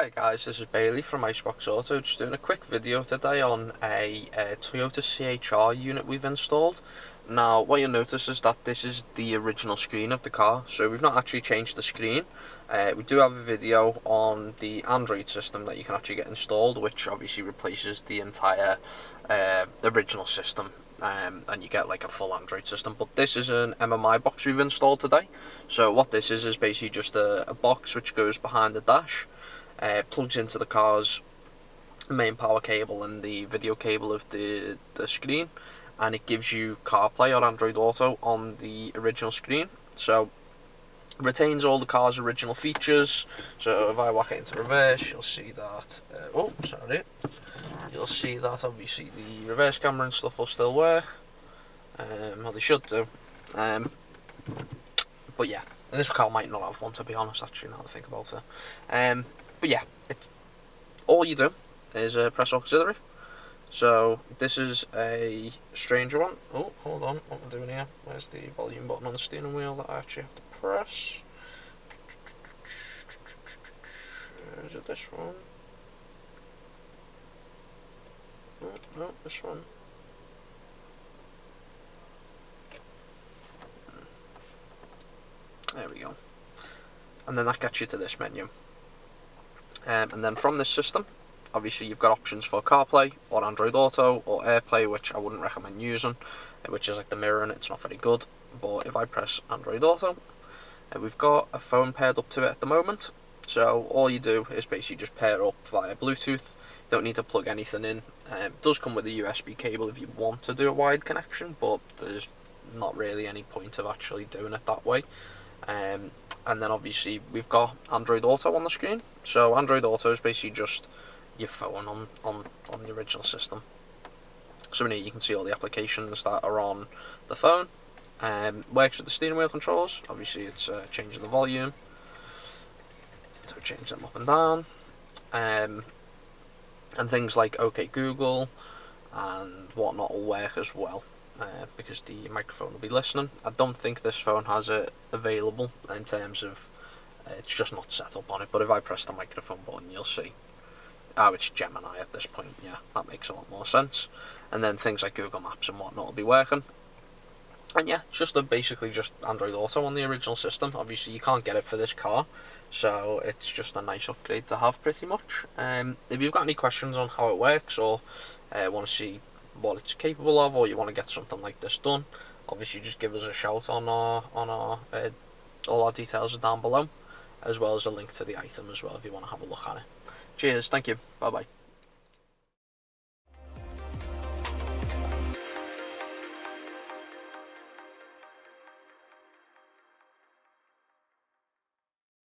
Hi guys, this is Bailey from Iceboxauto, just doing a quick video today on a Toyota CHR unit we've installed. Now what you'll notice is that this is the original screen of the car, so we've not actually changed the screen. We do have a video on the Android system that you can actually get installed, which obviously replaces the entire original system. And you get like a full Android system, but this is an MMI box we've installed today. So what this is basically just a box which goes behind the dash, plugs into the car's main power cable and the video cable of the screen, and it gives you CarPlay or Android Auto on the original screen. So retains all the car's original features. So if I whack it into reverse, you'll see that you'll see that obviously the reverse camera and stuff will still work. Well, they should do. But yeah, and this car might not have one, to be honest, actually, now that I think about it. But yeah, it's all you do is press auxiliary. So this is a stranger one. Oh, hold on, what am I doing here? Where's the volume button on the steering wheel that I actually have to press? Is it this one? Oh, no, this one. There we go. And then that gets you to this menu. And then from this system, obviously you've got options for CarPlay or Android Auto or AirPlay, which I wouldn't recommend using, which is like the mirror and it's not very good. But if I press Android Auto, we've got a phone paired up to it at the moment. So all you do is basically just pair up via Bluetooth. You don't need to plug anything in. It does come with a USB cable if you want to do a wide connection, but there's not really any point of actually doing it that way. And then obviously we've got Android Auto on the screen. So Android Auto is basically just your phone on the original system. So in here you can see all the applications that are on the phone. Works with the steering wheel controls. Obviously it's changing the volume, so change them up and down, and things like OK Google and whatnot will work as well. Because the microphone will be listening. I don't think this phone has it available in terms of it's just not set up on it, but if I press the microphone button you'll see it's Gemini at this point. Yeah, that makes a lot more sense. And then things like Google Maps and whatnot will be working. And yeah, it's just basically just Android Auto on the original system. Obviously you can't get it for this car, so it's just a nice upgrade to have pretty much. If you've got any questions on how it works or want to see what it's capable of, or you want to get something like this done, obviously just give us a shout on our all our details are down below, as well as a link to the item as well if you want to have a look at it. Cheers, thank you, bye bye.